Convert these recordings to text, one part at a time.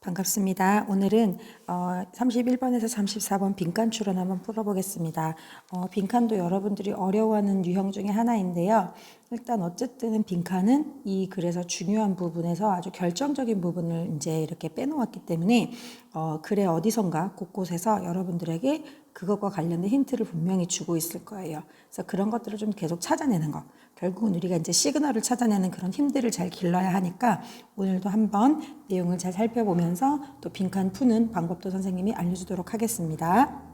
반갑습니다. 오늘은 31번에서 34번 빈칸 추론 한번 풀어보겠습니다. 빈칸도 여러분들이 어려워하는 유형 중에 하나인데요. 일단 어쨌든 빈칸은 이 글에서 중요한 부분에서 아주 결정적인 부분을 이제 이렇게 빼놓았기 때문에 글의 어디선가 곳곳에서 여러분들에게 그것과 관련된 힌트를 분명히 주고 있을 거예요. 그래서 그런 것들을 좀 계속 찾아내는 거. 결국은 우리가 이제 시그널을 찾아내는 그런 힘들을 잘 길러야 하니까 오늘도 한번 내용을 잘 살펴보면서 또 빈칸 푸는 방법도 선생님이 알려주도록 하겠습니다.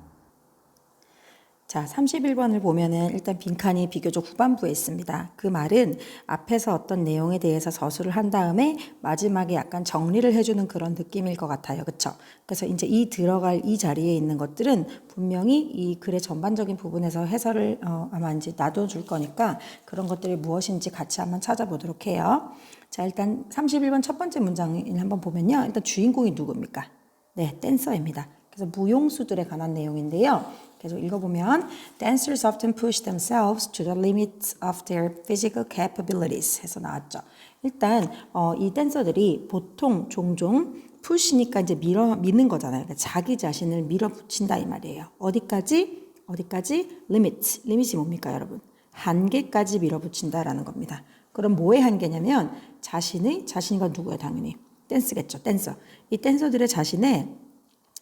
자, 31번을 보면은 일단 빈칸이 비교적 후반부에 있습니다. 그 말은 앞에서 어떤 내용에 대해서 서술을 한 다음에 마지막에 약간 정리를 해주는 그런 느낌일 것 같아요. 그쵸? 그래서 이제 이 들어갈 이 자리에 있는 것들은 분명히 이 글의 전반적인 부분에서 해설을 아마 이제 놔둬줄 거니까 그런 것들이 무엇인지 같이 한번 찾아보도록 해요. 자, 일단 31번 첫 번째 문장을 한번 보면요. 일단 주인공이 누굽니까? 네, 댄서입니다. 그래서 무용수들에 관한 내용인데요. 계속 읽어보면 Dancers often push themselves to the limits of their physical capabilities 해서 나왔죠. 일단 이 댄서들이 보통 종종 push니까 이제 미는 거잖아요. 그러니까 자기 자신을 밀어붙인다 이 말이에요. 어디까지? limit이 뭡니까 한계까지 밀어붙인다라는 겁니다. 그럼 뭐의 한계냐면 자신이가 누구야 당연히 댄스겠죠. 댄서. 이 댄서들의 자신의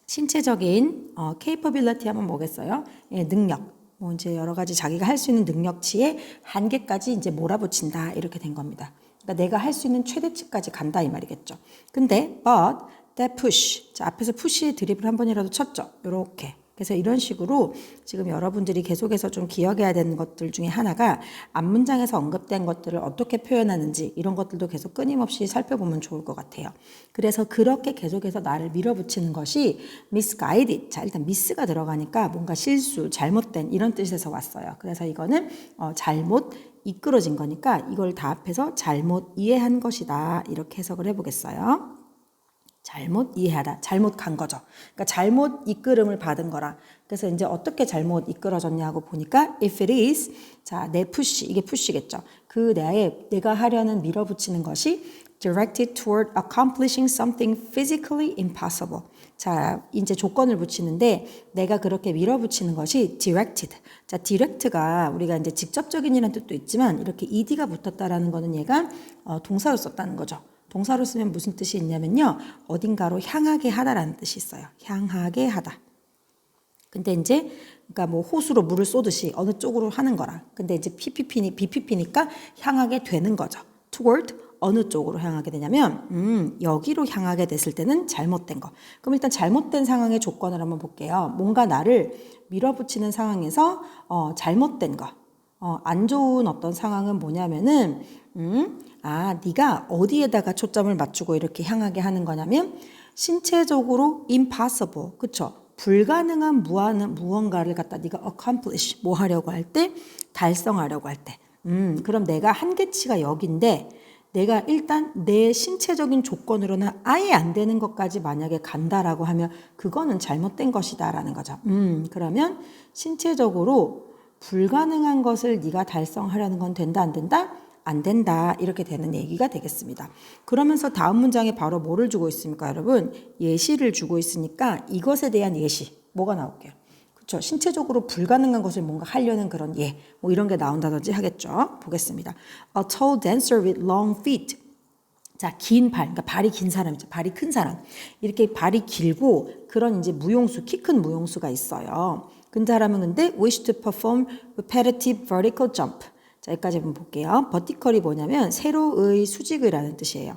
신체적인 capability 하면 뭐겠어요? 예, 능력. 이제 여러 가지 자기가 할 수 있는 능력치의 한계까지 이제 몰아붙인다 이렇게 된 겁니다. 그러니까 내가 할 수 있는 최대치까지 간다 이 말이겠죠. 근데 but that push. 자, 앞에서 push의 드립을 한 번이라도 쳤죠. 요렇게. 그래서 이런 식으로 지금 여러분들이 계속해서 좀 기억해야 되는 것들 중에 하나가 앞문장에서 언급된 것들을 어떻게 표현하는지 이런 것들도 계속 끊임없이 살펴보면 좋을 것 같아요. 그래서 그렇게 계속해서 나를 밀어붙이는 것이 misguided. 자, 일단 miss가 들어가니까 뭔가 실수, 잘못된 이런 뜻에서 왔어요. 그래서 이거는 잘못 이끌어진 거니까 이걸 다 합해서 잘못 이해한 것이다. 이렇게 해석을 해보겠어요. 잘못 이해하다. 잘못 간 거죠. 그러니까 잘못 이끌음을 받은 거라. 그래서 이제 어떻게 잘못 이끌어졌냐고 보니까 if it is 자, 내 푸시 이게 푸시겠죠. 그 내가 하려는 밀어붙이는 것이 directed toward accomplishing something physically impossible. 자, 이제 조건을 붙이는데 내가 그렇게 밀어붙이는 것이 directed. 자, direct가 우리가 이제 직접적인이라는 뜻도 있지만 이렇게 ed가 붙었다라는 거는 얘가 동사로 썼다는 거죠. 동사로 쓰면 무슨 뜻이 있냐면요. 어딘가로 향하게 하다라는 뜻이 있어요. 향하게 하다. 근데 이제 그러니까 뭐 호수로 물을 쏘듯이 어느 쪽으로 하는 거라. 근데 이제 BPP니까 향하게 되는 거죠. toward 어느 쪽으로 향하게 되냐면 여기로 향하게 됐을 때는 잘못된 거. 그럼 일단 잘못된 상황의 조건을 한번 볼게요. 뭔가 나를 밀어붙이는 상황에서 잘못된 거. 안 좋은 어떤 상황은 뭐냐면은 네가 어디에다가 초점을 맞추고 이렇게 향하게 하는 거냐면 신체적으로 impossible, 그쵸? 불가능한 무언가를 갖다 네가 accomplish, 뭐 하려고 할 때? 달성하려고 할 때. 그럼 내가 한계치가 여긴데 내가 일단 내 신체적인 조건으로는 아예 안 되는 것까지 만약에 간다라고 하면 그거는 잘못된 것이다라는 거죠. 그러면 신체적으로 불가능한 것을 네가 달성하려는 건 된다 안 된다? 안 된다 이렇게 되는 얘기가 되겠습니다. 그러면서 다음 문장에 바로 뭐를 주고 있습니까 여러분? 예시를 주고 있으니까 이것에 대한 예시 뭐가 나올게요? 그렇죠? 신체적으로 불가능한 것을 뭔가 하려는 그런 뭐 이런 게 나온다든지 하겠죠. 보겠습니다. A tall dancer with long feet. 자, 긴 발, 그러니까 발이 긴 사람이죠. 발이 큰 사람. 이렇게 발이 길고 그런 이제 무용수, 키 큰 무용수가 있어요. 그 사람은 근데 wish to perform repetitive vertical jump. 자, 여기까지 한번 볼게요. 버티컬이 뭐냐면 세로의 수직이라는 뜻이에요.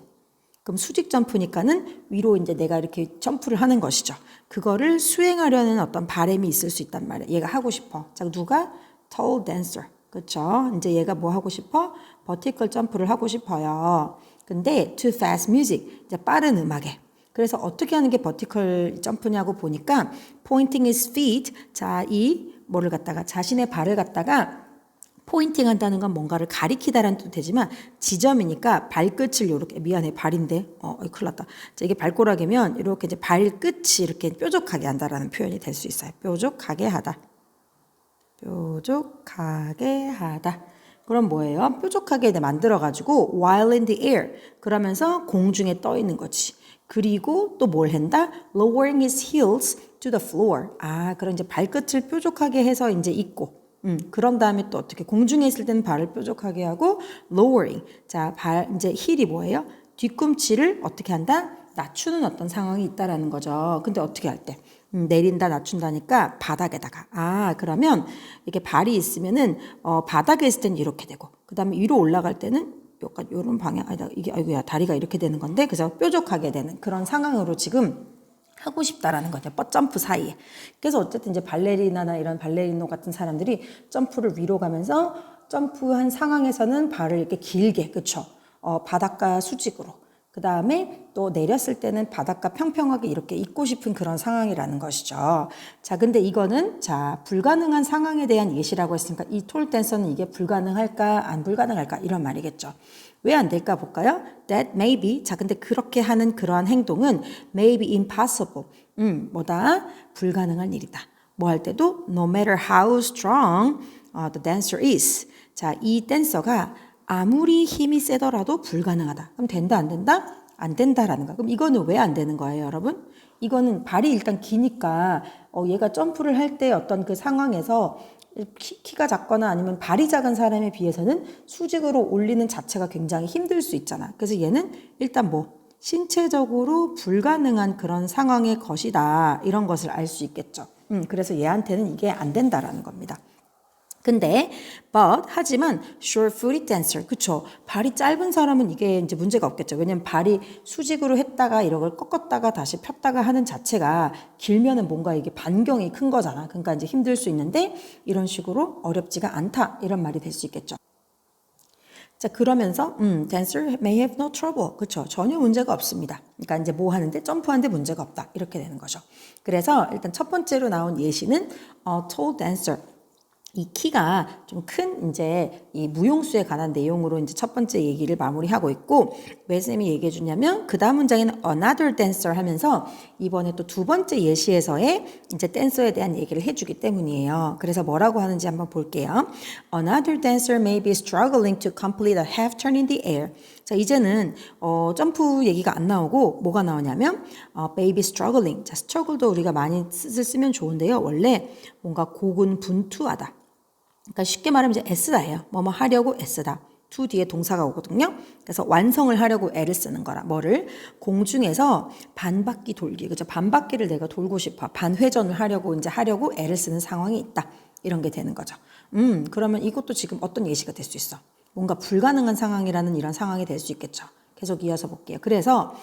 그럼 수직 점프니까는 위로 이제 내가 이렇게 점프를 하는 것이죠. 그거를 수행하려는 어떤 바람이 있을 수 있단 말이에요. 얘가 하고 싶어. 자, 누가? tall dancer. 그렇죠? 이제 얘가 뭐 하고 싶어? 버티컬 점프를 하고 싶어요. 근데 too fast music. 이제 빠른 음악에. 그래서 어떻게 하는 게 버티컬 점프냐고 보니까 pointing his feet. 자, 이 뭐를 갖다가 자신의 발을 갖다가 포인팅 한다는 건 뭔가를 가리키다라는 뜻도 되지만 지점이니까 발끝을 이렇게 미안해 발인데 큰일 났다. 자, 이게 발꼬락이면 이렇게 이제 발끝이 이렇게 뾰족하게 한다라는 표현이 될 수 있어요. 뾰족하게 하다. 뾰족하게 하다. 그럼 뭐예요? 뾰족하게 만들어가지고 while in the air 그러면서 공중에 떠 있는 거지. 그리고 또 뭘 한다? Lowering his heels to the floor. 그럼 이제 발끝을 뾰족하게 해서 이제 있고. 그런 다음에 또 어떻게 공중에 있을 때는 발을 뾰족하게 하고 lowering. 자, 이제 힐이 뭐예요? 뒤꿈치를 어떻게 한다? 낮추는 어떤 상황이 있다라는 거죠. 근데 어떻게 할 때? 내린다, 낮춘다니까 바닥에다가. 그러면 이렇게 발이 있으면은 바닥에 있을 때는 이렇게 되고, 그 다음에 위로 올라갈 때는 약간 이런 방향, 이게 아이고야 다리가 이렇게 되는 건데, 그래서 뾰족하게 되는 그런 상황으로 지금 하고 싶다라는 거죠. 점프 사이에. 그래서 어쨌든 이제 발레리나나 이런 발레리노 같은 사람들이 점프를 위로 가면서 점프한 상황에서는 발을 이렇게 길게, 그쵸? 바닥과 수직으로. 그 다음에 또 내렸을 때는 바닥과 평평하게 이렇게 있고 싶은 그런 상황이라는 것이죠. 자, 근데 이거는 자, 불가능한 상황에 대한 예시라고 했으니까 이 톨 댄서는 이게 불가능할까, 안 불가능할까 이런 말이겠죠. 왜 안 될까 볼까요? That may be. 자, 근데 그렇게 하는 그러한 행동은 may be impossible. 뭐다? 불가능한 일이다. 뭐 할 때도 no matter how strong the dancer is. 자, 이 댄서가 아무리 힘이 세더라도 불가능하다. 그럼 된다, 안 된다? 안 된다라는 거야. 그럼 이거는 왜 안 되는 거예요, 여러분? 이거는 발이 일단 기니까 얘가 점프를 할 때 어떤 그 상황에서 키가 작거나 아니면 발이 작은 사람에 비해서는 수직으로 올리는 자체가 굉장히 힘들 수 있잖아. 그래서 얘는 일단 뭐 신체적으로 불가능한 그런 상황의 것이다. 이런 것을 알 수 있겠죠. 그래서 얘한테는 이게 안 된다라는 겁니다. 근데 하지만 short-footed dancer, 그쵸? 발이 짧은 사람은 이게 이제 문제가 없겠죠. 왜냐면 발이 수직으로 했다가 이걸 꺾었다가 다시 폈다가 하는 자체가 길면은 뭔가 이게 반경이 큰 거잖아. 그러니까 이제 힘들 수 있는데 이런 식으로 어렵지가 않다 이런 말이 될 수 있겠죠. 자, 그러면서 dancer may have no trouble. 그렇죠? 전혀 문제가 없습니다. 그러니까 이제 뭐 하는데 점프하는데 문제가 없다. 이렇게 되는 거죠. 그래서 일단 첫 번째로 나온 예시는 tall dancer. 이 키가 좀 큰 이제 이 무용수에 관한 내용으로 이제 첫 번째 얘기를 마무리하고 있고, 왜 쌤이 얘기해 주냐면 그 다음 문장에는 another dancer 하면서 이번에 또 두 번째 예시에서의 이제 댄서에 대한 얘기를 해주기 때문이에요. 그래서 뭐라고 하는지 한번 볼게요. Another dancer may be struggling to complete a half turn in the air. 자, 이제는 점프 얘기가 안 나오고 뭐가 나오냐면 may be struggling. 자, struggle도 우리가 많이 쓰면 좋은데요. 원래 뭔가 고군분투하다. 그러니까 쉽게 말하면 이제 애쓰다예요. 뭐뭐 하려고 애쓰다. to 뒤에 동사가 오거든요. 그래서 완성을 하려고 애를 쓰는 거라. 뭐를? 공중에서 반바퀴 돌기. 그죠? 반바퀴를 내가 돌고 싶어. 반회전을 하려고 애를 쓰는 상황이 있다. 이런 게 되는 거죠. 그러면 이것도 지금 어떤 예시가 될 수 있어? 뭔가 불가능한 상황이라는 이런 상황이 될 수 있겠죠. 계속 이어서 볼게요. 그래서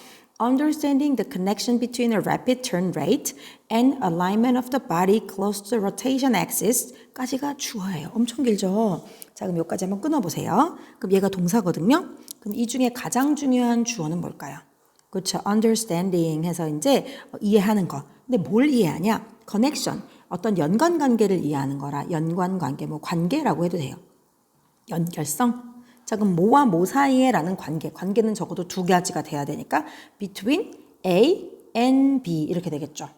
understanding the connection between a rapid turn rate and alignment of the body close to the rotation axis 까지가 주어예요. 엄청 길죠? 자, 그럼 여기까지 한번 끊어보세요. 그럼 얘가 동사거든요. 그럼 이 중에 가장 중요한 주어는 뭘까요? 그렇죠. understanding 해서 이제 이해하는 거. 근데 뭘 이해하냐? connection. 어떤 연관관계를 이해하는 거라. 연관관계, 뭐 관계라고 해도 돼요. 연결성. 자, 그럼 뭐와 뭐 사이에 라는 관계는 적어도 두 가지가 돼야 되니까 between A and B 이렇게 되겠죠.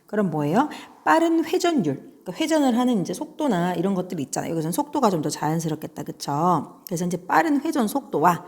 그럼 뭐예요? 빠른 회전율. 그러니까 회전을 하는 이제 속도나 이런 것들이 있잖아요. 여기서는 속도가 좀 더 자연스럽겠다. 그쵸? 그래서 이제 빠른 회전 속도와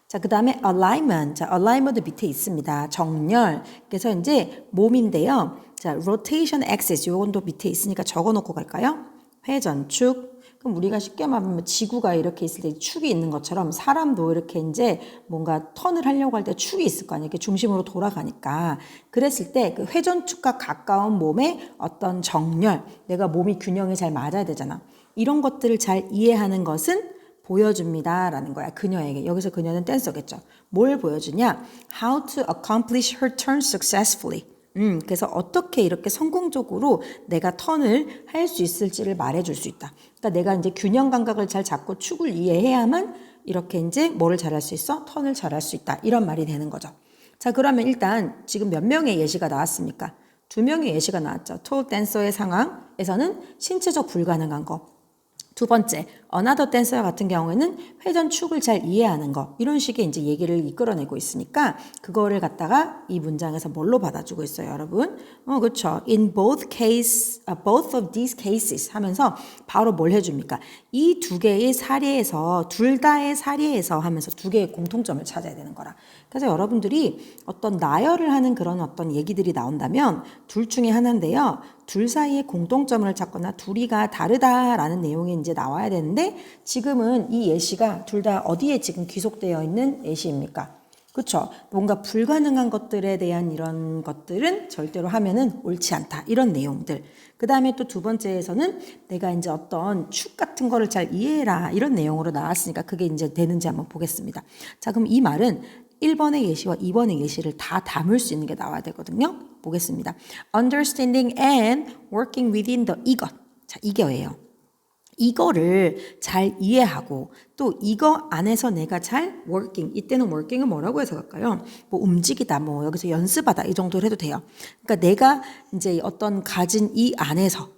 자, 그 다음에 alignment. 자, alignment도 밑에 있습니다. 정렬. 그래서 이제 몸인데요. 자, rotation axis. 요건 또 밑에 있으니까 적어 놓고 갈까요? 회전축. 그럼 우리가 쉽게 말하면 지구가 이렇게 있을 때 축이 있는 것처럼 사람도 이렇게 이제 뭔가 턴을 하려고 할 때 축이 있을 거 아니에요. 이렇게 중심으로 돌아가니까. 그랬을 때 그 회전축과 가까운 몸의 어떤 정렬, 내가 몸이 균형이 잘 맞아야 되잖아. 이런 것들을 잘 이해하는 것은 보여줍니다라는 거야. 그녀에게. 여기서 그녀는 댄서겠죠. 뭘 보여주냐? How to accomplish her turn successfully. 그래서 어떻게 이렇게 성공적으로 내가 턴을 할 수 있을지를 말해줄 수 있다. 그러니까 내가 이제 균형 감각을 잘 잡고 축을 이해해야만 이렇게 이제 뭐를 잘할 수 있어? 턴을 잘할 수 있다. 이런 말이 되는 거죠. 자, 그러면 일단 지금 몇 명의 예시가 나왔습니까? 2명의 예시가 나왔죠. 톨 댄서의 상황에서는 신체적 불가능한 거. 두 번째, another dancer 같은 경우에는 회전축을 잘 이해하는 거 이런 식의 이제 얘기를 이끌어내고 있으니까 그거를 갖다가 이 문장에서 뭘로 받아주고 있어요, 여러분? 그렇죠. In both of these cases 하면서 바로 뭘 해줍니까? 이 두 개의 사례에서 둘 다의 사례에서 하면서 두 개의 공통점을 찾아야 되는 거라. 그래서 여러분들이 어떤 나열을 하는 그런 어떤 얘기들이 나온다면 둘 중에 하나인데요. 둘 사이에 공통점을 찾거나 둘이가 다르다라는 내용이 이제 나와야 되는데 지금은 이 예시가 둘 다 어디에 지금 귀속되어 있는 예시입니까? 그렇죠. 뭔가 불가능한 것들에 대한 이런 것들은 절대로 하면은 옳지 않다. 이런 내용들. 그 다음에 또 두 번째에서는 내가 이제 어떤 축 같은 거를 잘 이해해라. 이런 내용으로 나왔으니까 그게 이제 되는지 한번 보겠습니다. 자, 그럼 이 말은 1번의 예시와 2번의 예시를 다 담을 수 있는 게 나와야 되거든요. 보겠습니다. Understanding and working within the 이것. 자, 이거예요. 이거를 잘 이해하고 또 이거 안에서 내가 잘 working, 이때는 working은 뭐라고 해석할까요? 뭐 움직이다, 뭐 여기서 연습하다 이 정도로 해도 돼요. 그러니까 내가 이제 어떤 가진 이 안에서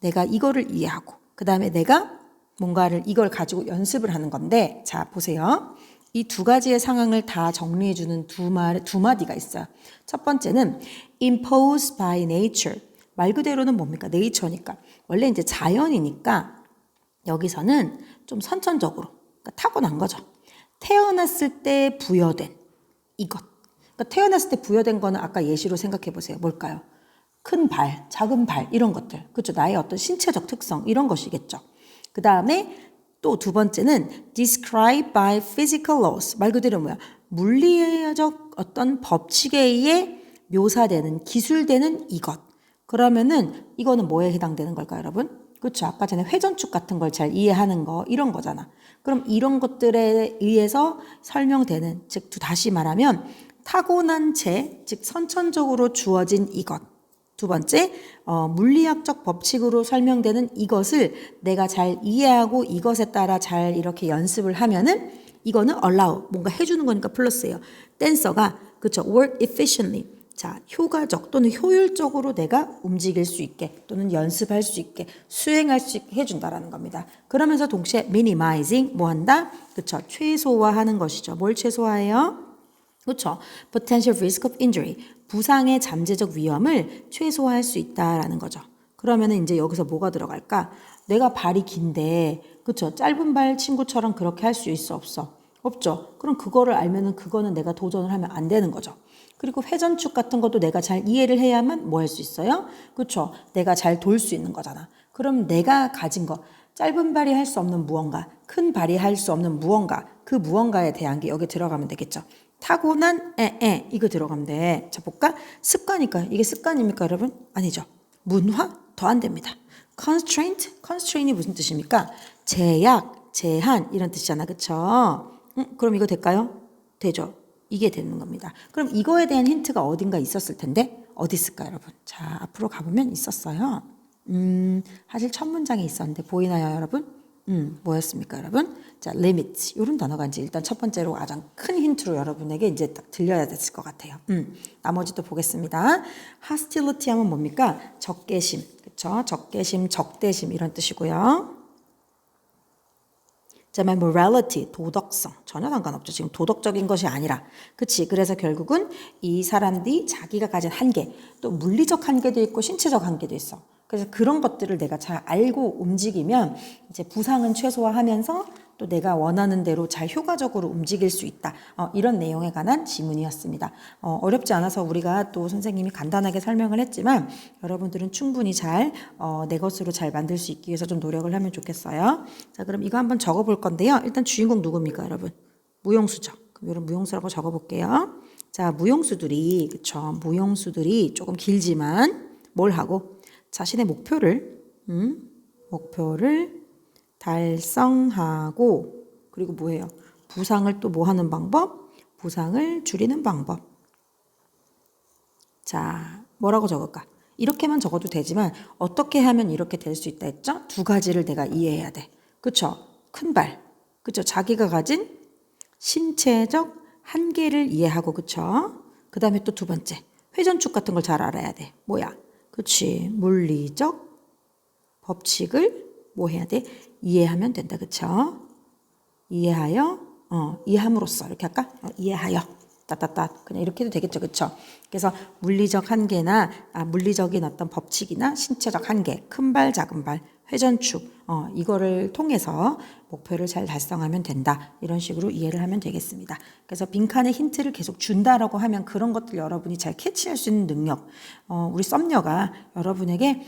내가 이거를 이해하고 그 다음에 내가 뭔가를 이걸 가지고 연습을 하는 건데 자 보세요. 이 두 가지의 상황을 다 정리해주는 두 마디가 있어요. 첫 번째는 imposed by nature. 말 그대로는 뭡니까? 네이처니까. 원래 이제 자연이니까 여기서는 좀 선천적으로 그러니까 타고난 거죠. 태어났을 때 부여된 이것. 그러니까 태어났을 때 부여된 거는 아까 예시로 생각해 보세요. 뭘까요? 큰 발, 작은 발 이런 것들. 그렇죠. 나의 어떤 신체적 특성 이런 것이겠죠. 그 다음에 또 두 번째는 described by physical laws. 말 그대로 뭐야? 물리적 어떤 법칙에 의해 묘사되는, 기술되는 이것. 그러면은 이거는 뭐에 해당되는 걸까요, 여러분? 그렇죠. 아까 전에 회전축 같은 걸 잘 이해하는 거 이런 거잖아. 그럼 이런 것들에 의해서 설명되는, 즉 다시 말하면 타고난 재, 즉 선천적으로 주어진 이것. 두 번째, 물리학적 법칙으로 설명되는 이것을 내가 잘 이해하고 이것에 따라 잘 이렇게 연습을 하면은 이거는 allow, 뭔가 해주는 거니까 플러스예요. 댄서가, 그렇죠. work efficiently. 자, 효과적 또는 효율적으로 내가 움직일 수 있게 또는 연습할 수 있게 수행할 수 있게 해준다라는 겁니다. 그러면서 동시에 minimizing 뭐 한다? 그렇죠. 최소화하는 것이죠. 뭘 최소화해요? 그렇죠. potential risk of injury. 부상의 잠재적 위험을 최소화할 수 있다라는 거죠. 그러면은 이제 여기서 뭐가 들어갈까? 내가 발이 긴데, 그렇죠. 짧은 발 친구처럼 그렇게 할 수 있어 없어? 없죠. 그럼 그거를 알면은 그거는 내가 도전을 하면 안 되는 거죠. 그리고 회전축 같은 것도 내가 잘 이해를 해야만 뭐 할 수 있어요? 그렇죠. 내가 잘 돌 수 있는 거잖아. 그럼 내가 가진 거, 짧은 발이 할 수 없는 무언가, 큰 발이 할 수 없는 무언가, 그 무언가에 대한 게 여기 들어가면 되겠죠. 타고난 이거 들어가면 돼. 자 볼까? 습관이니까 이게 습관입니까 여러분? 아니죠. 문화? 더 안 됩니다. constraint이 무슨 뜻입니까? 제약, 제한 이런 뜻이잖아. 그쵸? 그럼 이거 될까요? 되죠. 이게 되는 겁니다. 그럼 이거에 대한 힌트가 어딘가 있었을 텐데 어디 있을까요 여러분? 자 앞으로 가보면 있었어요. 사실 첫 문장에 있었는데 보이나요 여러분? 뭐였습니까 여러분? 자, limits 이런 단어가 이제 일단 첫 번째로 가장 큰 힌트로 여러분에게 이제 딱 들려야 됐을 것 같아요. 나머지도 보겠습니다. hostility 하면 뭡니까? 적개심, 그렇죠? 적개심, 적대심 이런 뜻이고요. 그다음에 morality, 도덕성 전혀 상관없죠. 지금 도덕적인 것이 아니라, 그렇지? 그래서 결국은 이 사람들이 자기가 가진 한계, 또 물리적 한계도 있고 신체적 한계도 있어. 그래서 그런 것들을 내가 잘 알고 움직이면 이제 부상은 최소화하면서 또 내가 원하는 대로 잘 효과적으로 움직일 수 있다. 이런 내용에 관한 지문이었습니다. 어렵지 않아서 우리가 또 선생님이 간단하게 설명을 했지만 여러분들은 충분히 잘 내 것으로 잘 만들 수 있기 위해서 좀 노력을 하면 좋겠어요. 자, 그럼 이거 한번 적어볼 건데요. 일단 주인공 누굽니까, 여러분? 무용수죠. 그럼 이런 무용수라고 적어볼게요. 자, 무용수들이 그쵸? 무용수들이 조금 길지만 뭘 하고? 자신의 목표를 달성하고 그리고 뭐예요? 부상을 또 뭐 하는 방법? 부상을 줄이는 방법. 자, 뭐라고 적을까? 이렇게만 적어도 되지만 어떻게 하면 이렇게 될 수 있다 했죠? 두 가지를 내가 이해해야 돼. 그쵸? 큰 발. 그쵸? 자기가 가진 신체적 한계를 이해하고 그쵸? 그 다음에 또 두 번째. 회전축 같은 걸 잘 알아야 돼. 뭐야? 그치? 물리적 법칙을 뭐 해야 돼? 이해하면 된다. 그쵸? 이해하여, 이해함으로써 이렇게 할까? 이해하여. 따따따 그냥 이렇게 해도 되겠죠. 그쵸? 그래서 물리적 한계나 물리적인 어떤 법칙이나 신체적 한계, 큰 발, 작은 발, 회전축 이거를 통해서 목표를 잘 달성하면 된다. 이런 식으로 이해를 하면 되겠습니다. 그래서 빈칸에 힌트를 계속 준다라고 하면 그런 것들 여러분이 잘 캐치할 수 있는 능력. 우리 썸녀가 여러분에게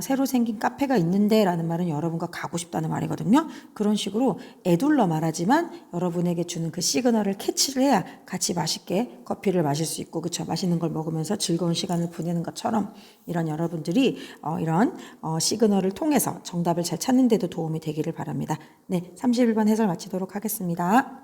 새로 생긴 카페가 있는데 라는 말은 여러분과 가고 싶다는 말이거든요. 그런 식으로 애둘러 말하지만 여러분에게 주는 그 시그널을 캐치를 해야 같이 맛있게 커피를 마실 수 있고, 그쵸? 맛있는 걸 먹으면서 즐거운 시간을 보내는 것처럼 이런 여러분들이 이런 시그널을 통해서 정답을 잘 찾는 데도 도움이 되기를 바랍니다. 네, 31번 해설 마치도록 하겠습니다.